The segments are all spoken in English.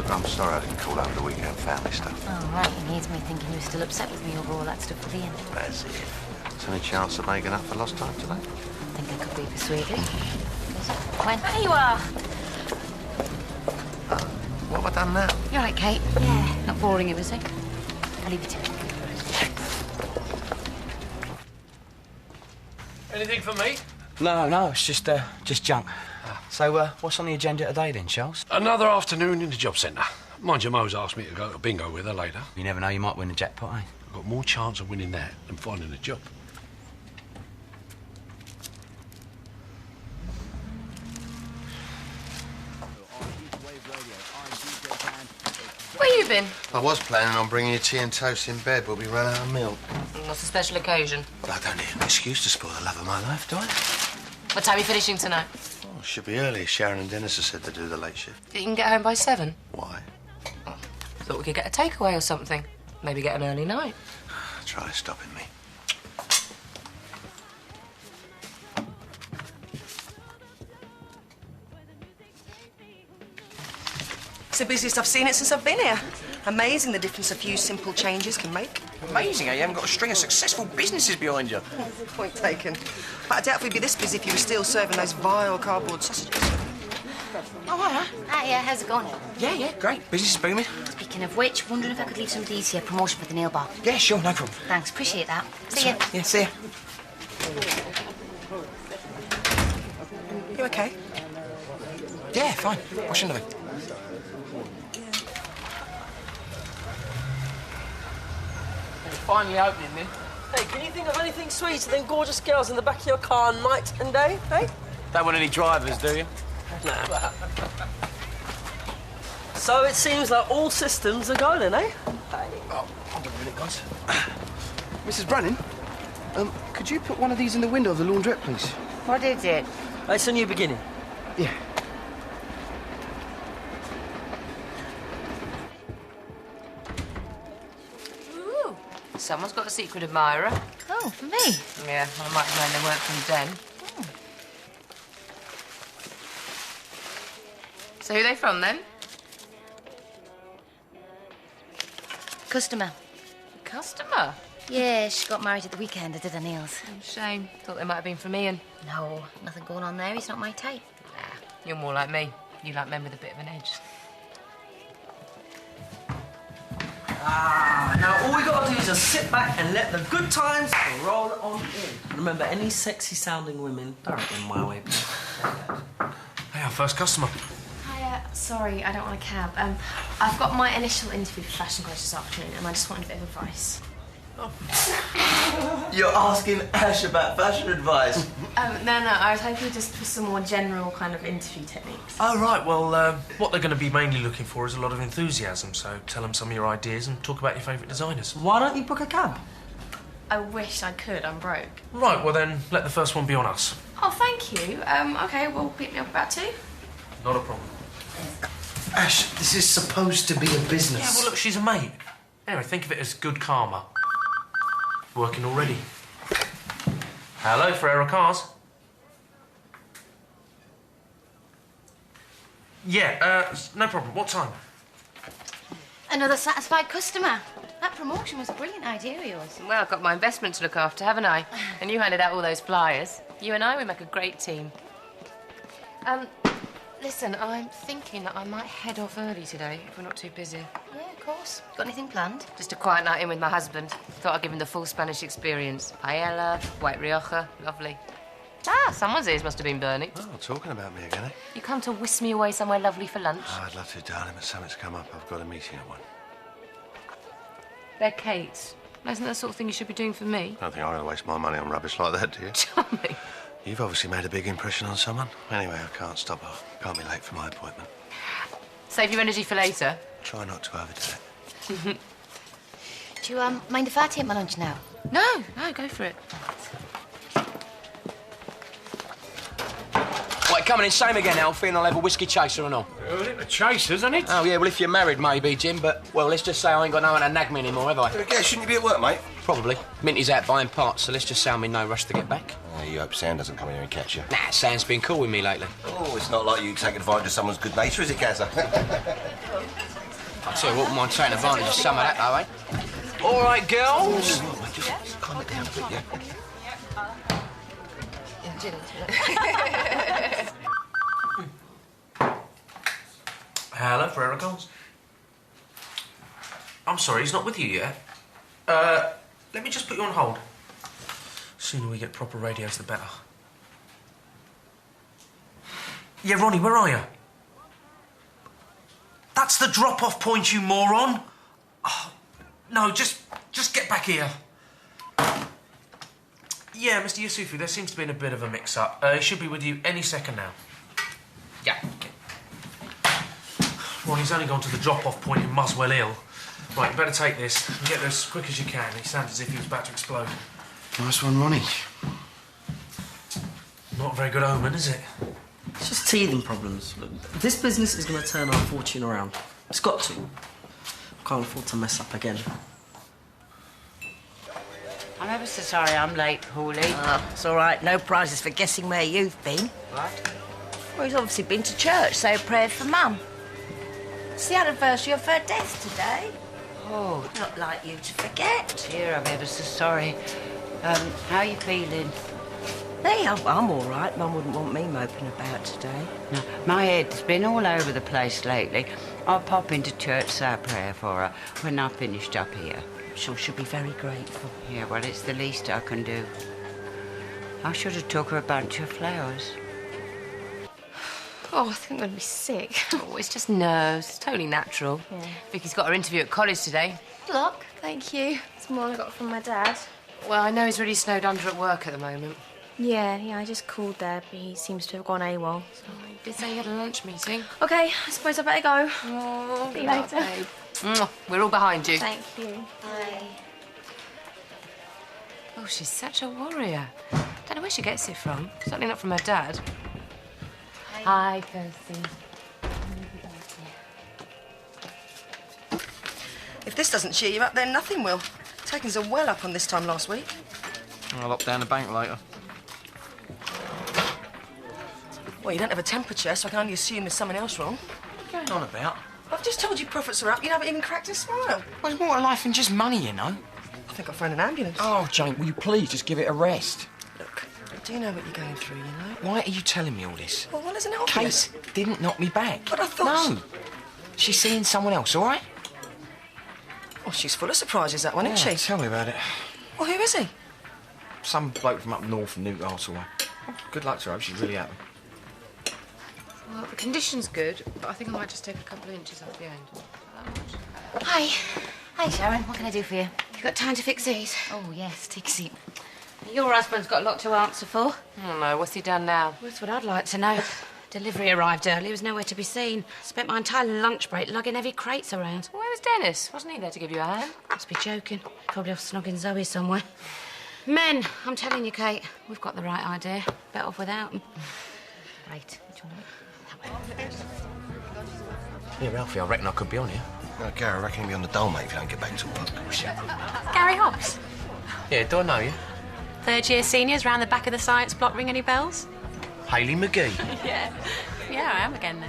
I'm sorry I didn't call over the weekend family stuff. Oh, right. He needs me thinking you were still upset with me over all that stuff at the end. As if. Is there any chance of making up for lost time today? I think I could be persuaded. When? There you are! What have I done now? You're right, Kate. Yeah. Not boring you, is he? I'll leave you to it. Anything for me? No, it's just junk. So, what's on the agenda today then, Charles? Another afternoon in the job centre. Mind you, Mo's asked me to go to bingo with her later. You never know, you might win the jackpot, eh? I've got more chance of winning that than finding a job. Where you been? I was planning on bringing you tea and toast in bed, but we ran out of milk. What's a special occasion? I don't need an excuse to spoil the love of my life, do I? What time are you finishing tonight? Oh, it should be early. Sharon and Dennis have said to do the late shift. You can get home by 7. Why? Thought we could get a takeaway or something. Maybe get an early night. Try stopping me. It's the busiest I've seen it since I've been here. Amazing the difference a few simple changes can make. Amazing, eh? You haven't got a string of successful businesses behind you. Point taken. But I doubt we'd be this busy if you were still serving those vile cardboard sausages. Oh, hiya. Hiya, how's it going? Yeah, great. Business is booming. Speaking of which, wondering if I could leave some of these here promotion for the nail bar. Yeah, sure, no problem. Thanks, appreciate that. See ya. Yeah, see ya. You okay? Yeah, fine. What's another? Finally opening then. Hey, can you think of anything sweeter than gorgeous girls in the back of your car night and day, hey? Don't want any drivers, do you? Nah. So it seems like all systems are going, eh? Hey. Oh, hold on a minute, guys. Mrs. Brennan, could you put one of these in the window of the laundrette, please? What is it? It's a new beginning. Yeah. Ooh, someone's got a secret admirer. Oh, for me? Yeah, I might have known they weren't from Den. So who are they from, then? Customer. Customer? Yeah, she got married at the weekend. I did her nails. Shame. Thought they might have been from Ian. No, nothing going on there. He's not my type. Nah, you're more like me. You like men with a bit of an edge. Now all we gotta do is just sit back and let the good times roll on in. Remember, any sexy-sounding women, don't in my way, please. Hey, our first customer. Hiya, sorry, I don't want a cab. I've got my initial interview for Fashion Coach this afternoon and I just wanted a bit of advice. You're asking Ash about fashion advice? No, I was hoping just for some more general kind of interview techniques. Oh, right. Well, what they're going to be mainly looking for is a lot of enthusiasm, so tell them some of your ideas and talk about your favourite designers. Why don't you book a cab? I wish I could, I'm broke. Right, well then, let the first one be on us. Oh, thank you. Okay, well, pick me up about 2. Not a problem. Ash, this is supposed to be a business. Yeah, well, look, she's a mate. Anyway, think of it as good karma. Working already. Hello, Ferrero Cars. Yeah, no problem. What time? Another satisfied customer. That promotion was a brilliant idea of yours. Well, I've got my investment to look after, haven't I? And you handed out all those flyers. You and I, we make a great team. Listen, I'm thinking that I might head off early today, if we're not too busy. Yeah, of course. Got anything planned? Just a quiet night in with my husband. Thought I'd give him the full Spanish experience. Paella, white Rioja, lovely. Ah, someone's ears must have been burning. Oh, talking about me again, eh? You come to whisk me away somewhere lovely for lunch? Oh, I'd love to, darling, but something's come up. I've got a meeting at 1. They're Kate's. Isn't that the sort of thing you should be doing for me? I don't think I'm going to waste my money on rubbish like that, do you? Charming. You've obviously made a big impression on someone. Anyway, I can't stop. I can't be late for my appointment. Save your energy for later. Try not to overdo it. Do you, mind if I take my lunch now? No, go for it. Right, coming in, same again, Alfie, and I'll have a whiskey chaser and all. The chasers, isn't it? Oh, yeah, well, if you're married, maybe, Jim, but, well, let's just say I ain't got no one to nag me anymore, have I? Yeah, shouldn't you be at work, mate? Probably. Minty's out buying parts, so let's just say I'm in no rush to get back. You hope Sam doesn't come in here and catch you. Nah, Sam's been cool with me lately. Oh, it's not like you take advantage of someone's good nature, is it, Gazza? So I wouldn't mind taking advantage of some of that, though, eh? All right, girls. Just calm it down a bit, yeah? Hello, Ferrero Goals. I'm sorry, he's not with you yet. Let me just put you on hold. Sooner we get proper radios, the better. Yeah, Ronnie, where are you? That's the drop-off point, you moron! Oh, no, just get back here. Yeah, Mr. Yusufu, there seems to be a bit of a mix-up. He should be with you any second now. Yeah. Okay. Ronnie's only gone to the drop-off point in Muswell Hill. Right, you better take this and get there as quick as you can. He sounds as if he was about to explode. Nice one, Ronnie. Not a very good omen, is it? It's just teething problems. Look, this business is going to turn our fortune around. It's got to. Can't afford to mess up again. I'm ever so sorry I'm late, Paulie. It's all right. No prizes for guessing where you've been. What? Well, he's obviously been to church, say a prayer for Mum. It's the anniversary of her death today. Oh. Not like you to forget. Dear, I'm ever so sorry. How are you feeling? Hey, I'm all right. Mum wouldn't want me moping about today. No, my head's been all over the place lately. I'll pop into church, say a prayer for her when I've finished up here. I'm sure she'll be very grateful. Yeah, well, it's the least I can do. I should have took her a bunch of flowers. Oh, I think I'm going to be sick. Oh, it's just nerves. It's totally natural. Yeah. Vicky's got her interview at college today. Good luck. Thank you. It's more I got from my dad. Well, I know he's really snowed under at work at the moment. Yeah, I just called there, but he seems to have gone AWOL. So. He did say he had a lunch meeting. OK, I suppose I better go. Oh, see you later. Mwah. We're all behind you. Thank you. Bye. Oh, she's such a warrior. Don't know where she gets it from. Certainly not from her dad. Hi, Kirsty. If this doesn't cheer you up, then nothing will. Takings are well up on this time last week. I'll lock down the bank later. Well, you don't have a temperature, so I can only assume there's something else wrong. What are you going on about? I've just told you profits are up. You haven't even cracked a smile. Well, there's more to life than just money, you know. I think I'll phone an ambulance. Oh, Jane, will you please just give it a rest? Look, I do know what you're going through, you know. Why are you telling me all this? Well, isn't it obvious? Kate didn't knock me back. But I thought... No. She's seeing someone else, all right? Well, she's full of surprises, that one, isn't she? Tell me about it. Well, who is he? Some bloke from up north from Newcastle way. Good luck to her. I hope she's really happy. Well, the condition's good, but I think I might just take a couple of inches off the end. Hi. Hi, Sharon. What can I do for you? You got time to fix these? Oh, yes. Take a seat. Your husband's got a lot to answer for. Oh, no. What's he done now? Well, that's what I'd like to know. Delivery arrived early. He was nowhere to be seen. Spent my entire lunch break lugging heavy crates around. Where was Dennis? Wasn't he there to give you a hand? Must be joking. Probably off snogging Zoe somewhere. Men, I'm telling you, Kate, we've got the right idea. Better off without them. Right. Which one? That way. Yeah, Ralphie, I reckon I could be on here. No, Gary, I reckon you'll be on the dole, mate, if you don't get back to work. Gary Hobbs. Yeah, do I know you? Third-year seniors round the back of the science block. Ring any bells? Hayley McGee. Yeah. Yeah, I am again now.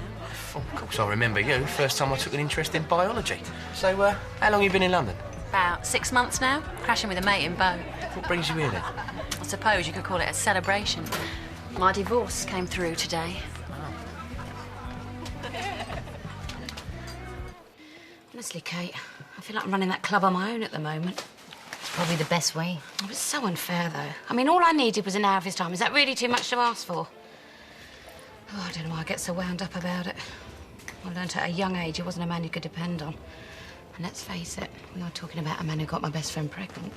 Oh, of course, I remember you. First time I took an interest in biology. So, how long have you been in London? About 6 months now. Crashing with a mate in Bow. What brings you here, then? I suppose you could call it a celebration. My divorce came through today. Honestly, Kate, I feel like I'm running that club on my own at the moment. It's probably the best way. Oh, it's so unfair, though. I mean, all I needed was an hour of his time. Is that really too much to ask for? Oh, I don't know why I get so wound up about it. I learned at a young age he wasn't a man you could depend on. And let's face it, we are talking about a man who got my best friend pregnant.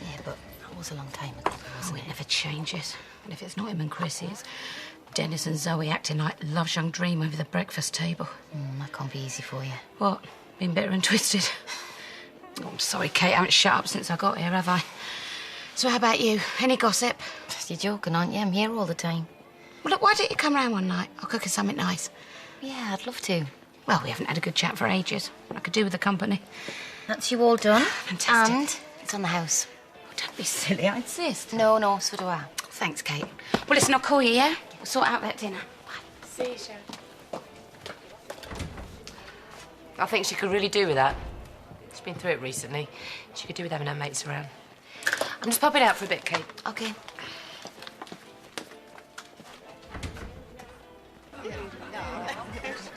Yeah, but that was a long time ago, wasn't it? It never changes. And if it's not him and Chris, it's Dennis and Zoe acting like love's young dream over the breakfast table. That can't be easy for you. What? Been bitter and twisted? Oh, I'm sorry, Kate. I haven't shut up since I got here, have I? So how about you? Any gossip? You're joking, aren't you? I'm here all the time. Well, look, why don't you come round one night? I'll cook us something nice. Yeah, I'd love to. Well, we haven't had a good chat for ages. I could do with the company. That's you all done. Fantastic. And it's on the house. Oh, don't be silly, I insist. No, so do I. Thanks, Kate. Well, listen, I'll call you, yeah? We'll sort out that dinner. Bye. See you, Sharon. I think she could really do with that. She's been through it recently. She could do with having her mates around. I'm just popping out for a bit, Kate. Okay.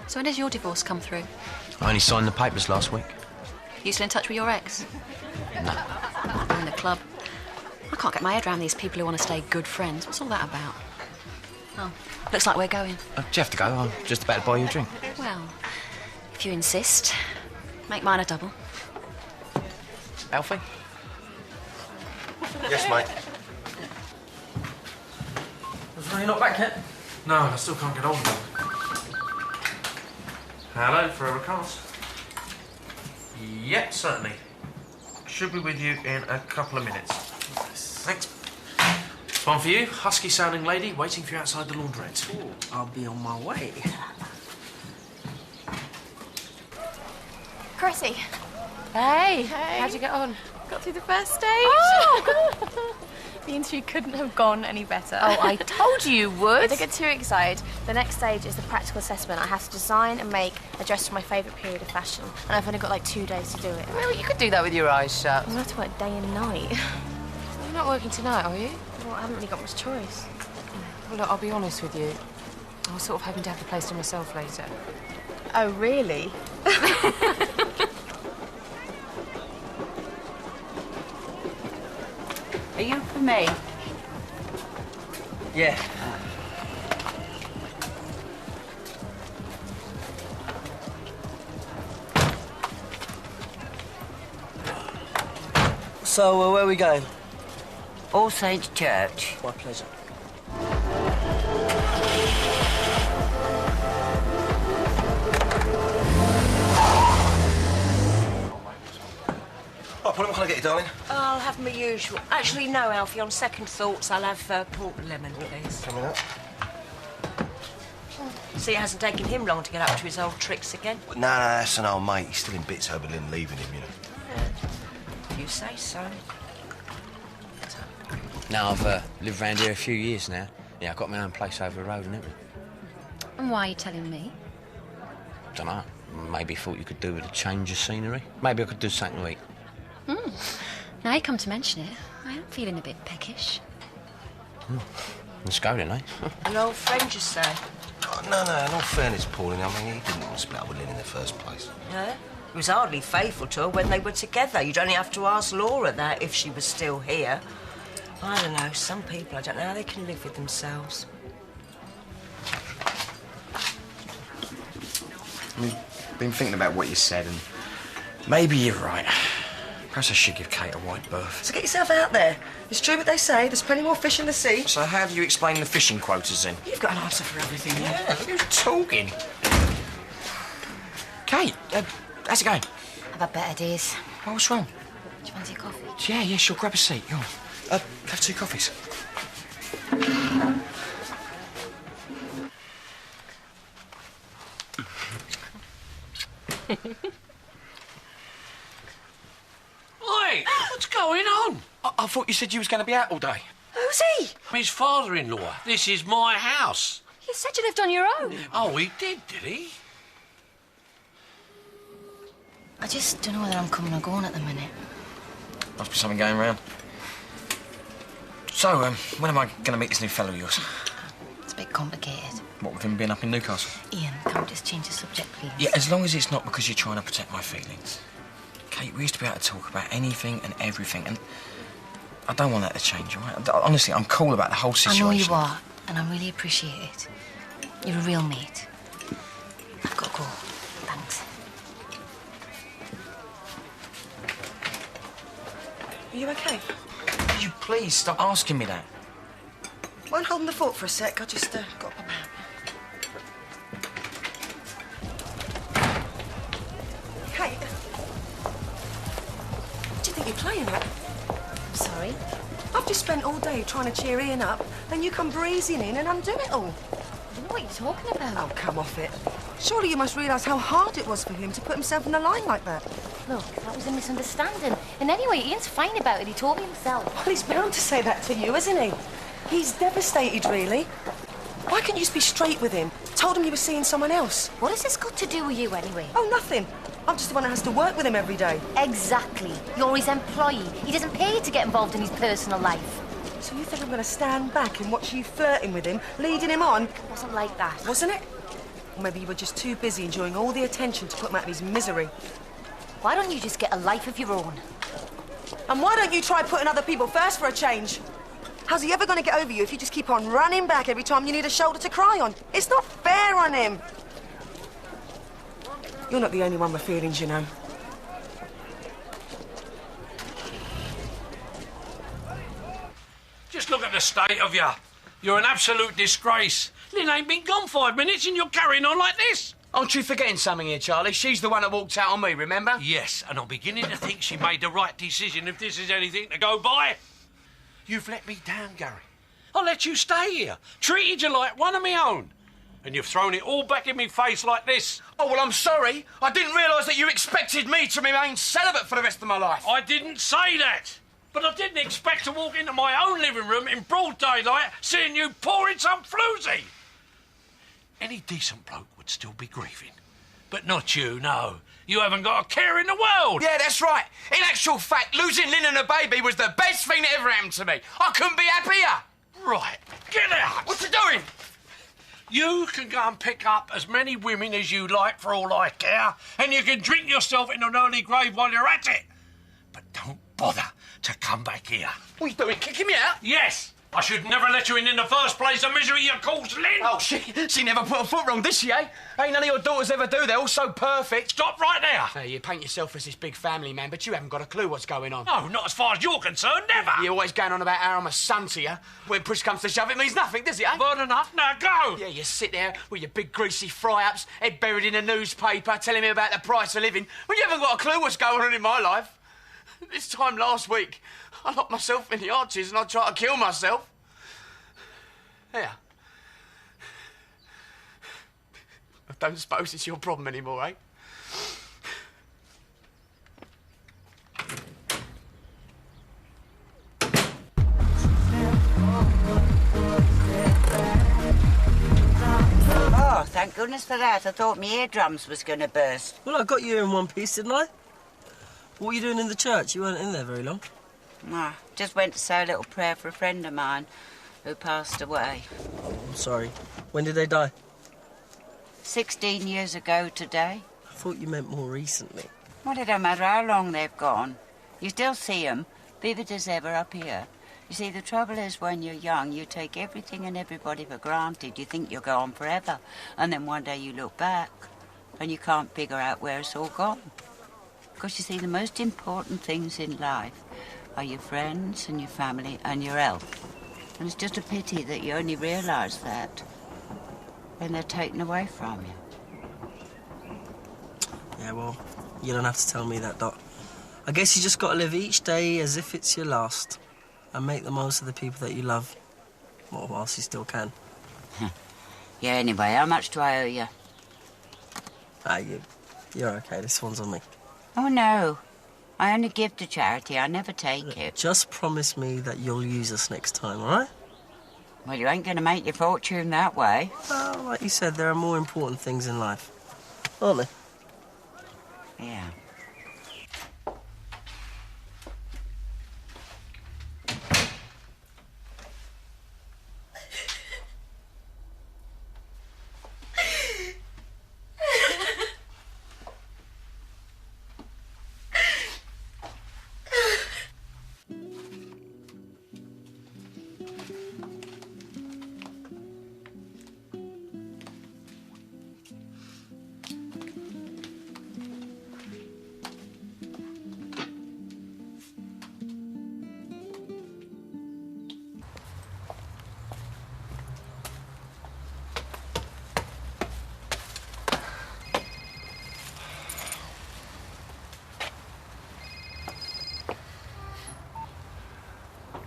So when does your divorce come through? I only signed the papers last week. You still in touch with your ex? No. We're in the club. I can't get my head around these people who want to stay good friends. What's all that about? Oh, looks like we're going. Do you have to go? I'm just about to buy you a drink. Well, if you insist, make mine a double. Alfie? Yes, mate. You're not back yet? No, I still can't get hold of them. Hello, Forever Cars. Yep, certainly. Should be with you in a couple of minutes. Thanks. One for you, husky-sounding lady waiting for you outside the laundrette. Ooh, I'll be on my way. Chrissy. Hey, Hey. how'd you get on? Got through the first stage. Oh. The interview couldn't have gone any better. Oh, I told you you would. Don't get too excited. The next stage is the practical assessment. I have to design and make a dress for my favourite period of fashion. And I've only got like 2 days to do it. Well, you could do that with your eyes shut. I'm going to have to work day and night. You're not working tonight, are you? Well, I haven't really got much choice. Well, look, I'll be honest with you. I was sort of hoping to have the place to myself later. Oh, really? Are you for me? Yeah. So, where are we going? All Saints Church. My pleasure. Right, Polly, what can I get you, darling? I'll have my usual. Actually, no, Alfie, on second thoughts, I'll have port and lemon, please. Coming up. See, it hasn't taken him long to get up to his old tricks again. No, that's an old mate. He's still in bits over Lynn leaving him, you know. If you say so. Now I've lived round here a few years now. Yeah, I've got my own place over the road and everything. And why are you telling me? Dunno. Maybe thought you could do with a change of scenery. Maybe I could do something to eat. Now you come to mention it, I am feeling a bit peckish. Let's go then, eh? An old friend, you say? Oh, no, in all fairness, Pauline, I mean, he didn't want to split up with Lynn in the first place. No? He was hardly faithful to her when they were together. You'd only have to ask Laura that if she was still here. I don't know, some people, I don't know how they can live with themselves. I've been thinking about what you said, and maybe you're right. Perhaps I should give Kate a wide berth. So get yourself out there. It's true what they say, there's plenty more fish in the sea. So how do you explain the fishing quotas, then? You've got an answer for everything, Yeah, look who's talking. Kate, how's it going? I've had better days. Oh, what's wrong? Do you fancy a coffee? Yeah, sure. Grab a seat. Go on. Have 2 coffees. Oi, what's going on? I thought you said you was going to be out all day. Who's he? His father-in-law. This is my house. You said you lived on your own. Oh, he did he? I just don't know whether I'm coming or going at the minute. Must be something going round. So, when am I going to meet this new fellow of yours? It's a bit complicated. What, with him being up in Newcastle? Ian, can't we just change the subject, please? Yeah, as long as it's not because you're trying to protect my feelings. Kate, we used to be able to talk about anything and everything, and I don't want that to change, all right? Honestly, I'm cool about the whole situation. I know you are, and I really appreciate it. You're a real mate. I've got to go. Thanks. Are you okay? Will you please stop asking me that? Won't hold the fort for a sec, I just got to pop out. Kate, what do you think you're playing at? I'm sorry. I've just spent all day trying to cheer Ian up, then you come breezing in and undo it all. I don't know what you're talking about. Oh, come off it. Surely you must realise how hard it was for him to put himself in the line like that. Look, that was a misunderstanding. And anyway, Ian's fine about it. He told me himself. Well, he's bound to say that to you, isn't he? He's devastated, really. Why couldn't you just be straight with him? Told him you were seeing someone else. What has this got to do with you anyway? Oh, nothing. I'm just the one that has to work with him every day. Exactly. You're his employee. He doesn't pay you to get involved in his personal life. So you think I'm going to stand back and watch you flirting with him, leading him on? It wasn't like that. Wasn't it? Or maybe you were just too busy enjoying all the attention to put him out of his misery. Why don't you just get a life of your own? And why don't you try putting other people first for a change? How's he ever going to get over you if you just keep on running back every time you need a shoulder to cry on? It's not fair on him. You're not the only one with feelings, you know. Just look at the state of you. You're an absolute disgrace. Lynn ain't been gone 5 minutes and you're carrying on like this. Aren't you forgetting something here, Charlie? She's the one that walked out on me, remember? Yes, and I'm beginning to think she made the right decision if this is anything to go by. You've let me down, Gary. I let you stay here, treated you like one of my own. And you've thrown it all back in me face like this. Oh, well, I'm sorry. I didn't realise that you expected me to remain celibate for the rest of my life. I didn't say that. But I didn't expect to walk into my own living room in broad daylight seeing you pouring some floozy. Any decent bloke would still be grieving. But not you, no. You haven't got a care in the world. Yeah, that's right. In actual fact, losing Lynn and her baby was the best thing that ever happened to me. I couldn't be happier. Right, get out. What you doing? You can go and pick up as many women as you like for all I care, and you can drink yourself in an early grave while you're at it. But don't bother to come back here. What are you doing, kicking me out? Yes. I should never let you in the first place, the misery you caused Lynn. Oh, she never put a foot wrong, did she, eh? Ain't none of your daughters ever do. They're all so perfect. Stop right there. Hey, you paint yourself as this big family man, but you haven't got a clue what's going on. No, not as far as you're concerned, never. You're always going on about how I'm a son to you. When push comes to shove, it means nothing, does it, eh? Good enough, now go. Yeah, you sit there with your big greasy fry-ups, head buried in a newspaper, telling me about the price of living, when you haven't got a clue what's going on in my life. This time last week, I locked myself in the arches and I tried to kill myself. Yeah. I don't suppose it's your problem anymore, eh? Oh, thank goodness for that. I thought my eardrums was going to burst. Well, I got you in one piece, didn't I? What were you doing in the church? You weren't in there very long. Ah, just went to say a little prayer for a friend of mine who passed away. Oh, I'm sorry. When did they die? 16 years ago today. I thought you meant more recently. Well, it don't matter how long they've gone. You still see 'em, vivid as ever up here. You see, the trouble is when you're young, you take everything and everybody for granted. You think you'll go on forever. And then one day you look back and you can't figure out where it's all gone. Because you see, the most important things in life are your friends and your family and your health. And it's just a pity that you only realise that when they're taken away from you. Yeah, well, you don't have to tell me that, Doc. I guess you just got to live each day as if it's your last and make the most of the people that you love, well, whilst you still can. Yeah, anyway, how much do I owe you? You're okay. This one's on me. Oh, no. I only give to charity. I never take it. Just promise me that you'll use us next time, all right? Well, you ain't going to make your fortune that way. Well, like you said, there are more important things in life, aren't there? Yeah.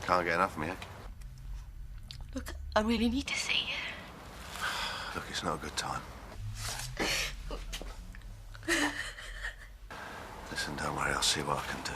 Can't get enough of me, eh? Look, I really need to see you. Look, it's not a good time. Listen, don't worry, I'll see what I can do.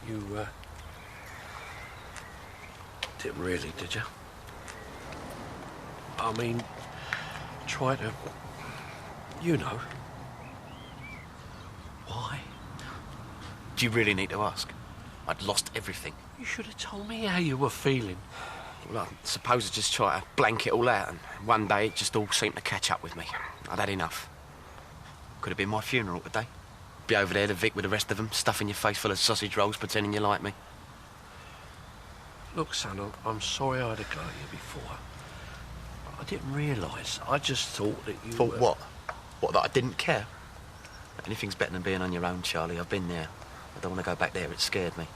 You, didn't really, did you? I mean, try to... You know. Why? Do you really need to ask? I'd lost everything. You should have told me how you were feeling. Well, I suppose I just tried to blank it all out, and one day it just all seemed to catch up with me. I'd had enough. Could have been my funeral today. Be over there, the Vic, with the rest of them, stuffing your face full of sausage rolls, pretending you like me. Look, son, I'm sorry I had a go at you before. I didn't realise. I just thought that you Thought were... what? What, that I didn't care? Anything's better than being on your own, Charlie. I've been there. I don't want to go back there. It scared me.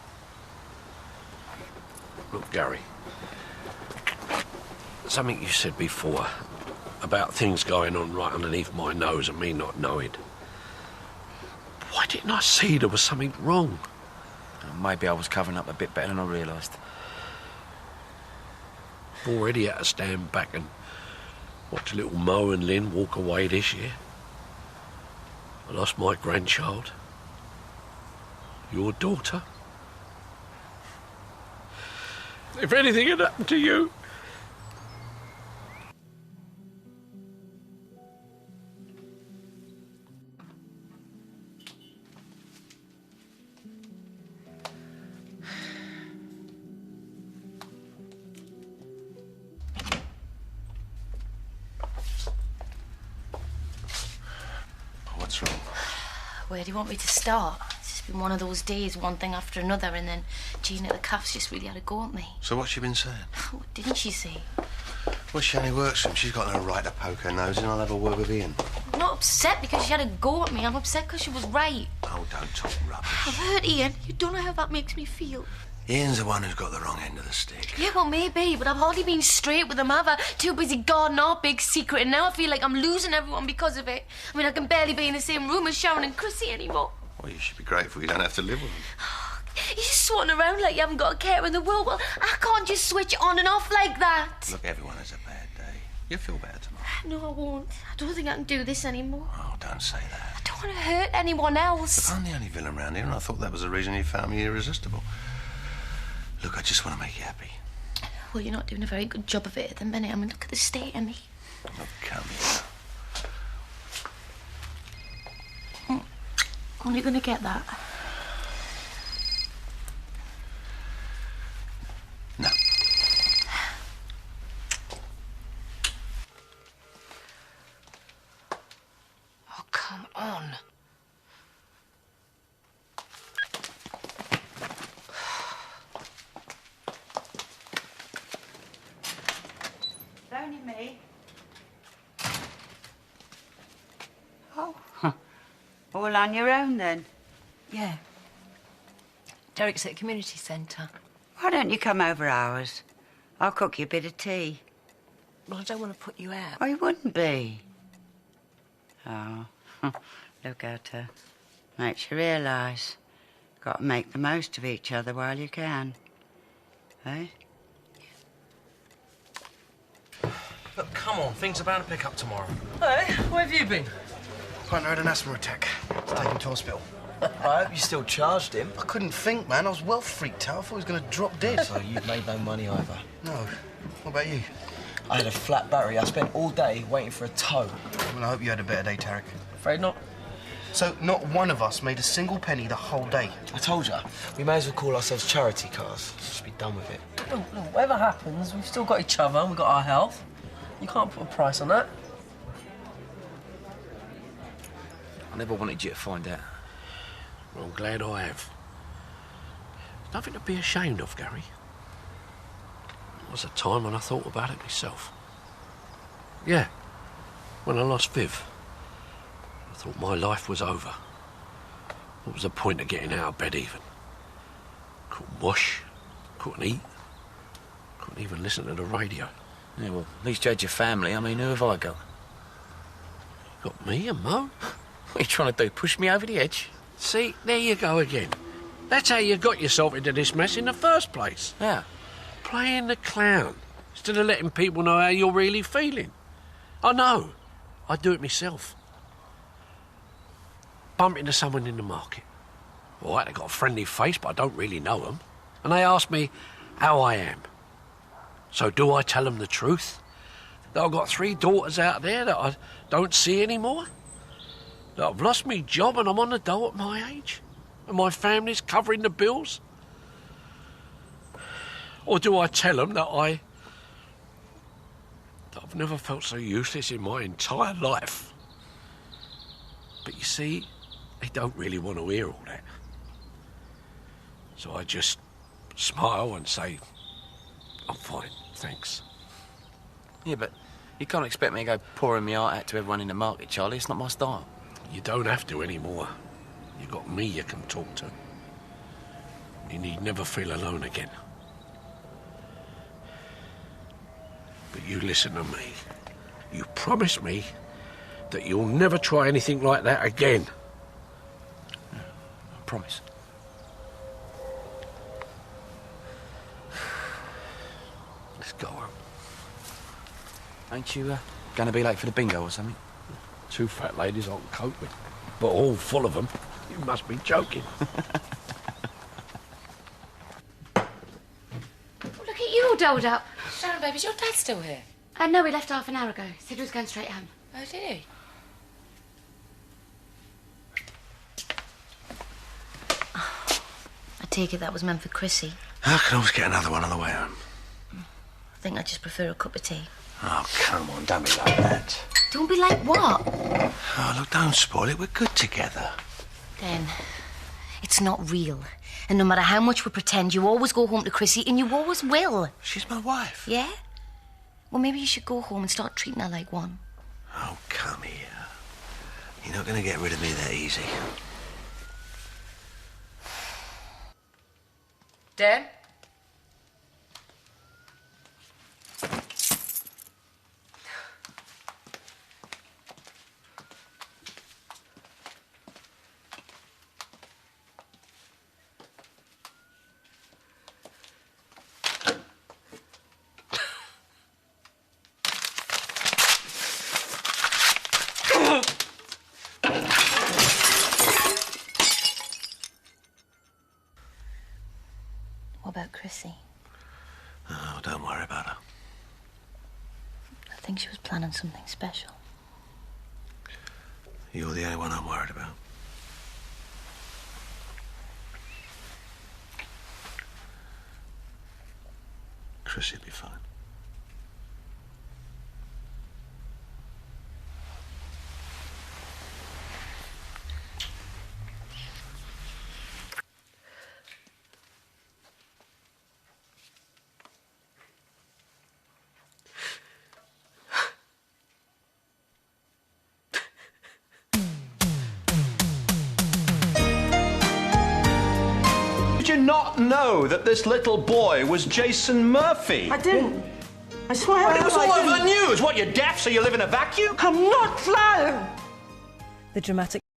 Look, Gary. Something you said before about things going on right underneath my nose and me not knowing. Why didn't I see there was something wrong? Maybe I was covering up a bit better than I realised. I've already had to stand back and watch little Mo and Lynn walk away this year. I lost my grandchild. Your daughter. If anything had happened to you... What's wrong? Where do you want me to start? It's just been one of those days, one thing after another, and then Jean at the cafe's just really had a go at me. So what's she been saying? What didn't she say? Well, she only works for him. She's got no right to poke her nose in. I'll have a word with Ian. I'm not upset because she had a go at me. I'm upset because she was right. Oh, don't talk rubbish. I've hurt Ian. You don't know how that makes me feel. Ian's the one who's got the wrong end of the stick. Yeah, well, maybe, but I've hardly been straight with him, have I? Too busy guarding our big secret, and now I feel like I'm losing everyone because of it. I mean, I can barely be in the same room as Sharon and Chrissy anymore. Well, you should be grateful you don't have to live with them. You're just swanning around like you haven't got a care in the world. Well, I can't just switch on and off like that. Look, everyone has a bad day. You'll feel better tomorrow. No, I won't. I don't think I can do this anymore. Oh, don't say that. I don't want to hurt anyone else. Look, I'm the only villain around here, and I thought that was the reason you found me irresistible. Look, I just want to make you happy. Well, you're not doing a very good job of it at the minute. I mean, look at the state of me. Look, come here. When are you going to get that? No. Oh, come on. It's only me. Oh. All on your own, then? Yeah. Derek's at the community centre. Why don't you come over ours? I'll cook you a bit of tea. Well, I don't want to put you out. Oh, you wouldn't be. Oh, look at her. Makes you realise. Got to make the most of each other while you can. Eh? Look, come on, things are bound to pick up tomorrow. Hey, where have you been? Partner had an asthma attack. Let's take him to hospital. I hope you still charged him. I couldn't think, man. I was well freaked out. I thought he was going to drop dead. So you've made no money either. No. What about you? I had a flat battery. I spent all day waiting for a tow. Well, I hope you had a better day, Tarek. Afraid not. So, not one of us made a single penny the whole day. I told you, we may as well call ourselves charity cars. Just be done with it. Look, whatever happens, we've still got each other and we've got our health. You can't put a price on that. I never wanted you to find out. Well, I'm glad I have. Nothing to be ashamed of, Gary. There was a time when I thought about it myself. Yeah, when I lost Viv. I thought my life was over. What was the point of getting out of bed even? Couldn't wash, couldn't eat, couldn't even listen to the radio. Yeah, well, at least you had your family. I mean, who have I got? You got me and Mo. What are you trying to do, push me over the edge? See, there you go again. That's how you got yourself into this mess in the first place. Yeah. Playing the clown, instead of letting people know how you're really feeling. I know. I do it myself. Bump into someone in the market. All right, they got a friendly face, but I don't really know them. And they ask me how I am. So do I tell them the truth? That I've got 3 daughters out there that I don't see anymore? That I've lost my job and I'm on the dole at my age? And my family's covering the bills? Or do I tell them that I've never felt so useless in my entire life? But you see, they don't really want to hear all that. So I just smile and say, I'm fine, thanks. Yeah, but you can't expect me to go pouring my heart out to everyone in the market, Charlie. It's not my style. You don't have to anymore. You've got me you can talk to. You need never feel alone again. But you listen to me. You promise me that you'll never try anything like that again. I promise. Let's go on. Ain't you going to be late for the bingo or something? 2 fat ladies I can cope with, but all full of them. You must be joking. Look at you all dolled up. Sharon, baby, is your dad still here? No, he left half an hour ago. Said he was going straight home. Oh, did he? I take it that was meant for Chrissy. I can always get another one on the way home. I think I just prefer a cup of tea. Oh, come on, don't be like that. Don't be like what? Oh, look, don't spoil it. We're good together. Then, it's not real. And no matter how much we pretend, you always go home to Chrissy, and you always will. She's my wife. Yeah? Well, maybe you should go home and start treating her like one. Oh, come here. You're not going to get rid of me that easy. Dan? What about Chrissy? Oh, don't worry about her. I think she was planning something special. You're the only one I'm worried about. Chrissy'll be fine. Did you not know that this little boy was Jason Murphy? I didn't. I swear. But it was all over the news. What, you're deaf so you live in a vacuum? I'm not lying. The dramatic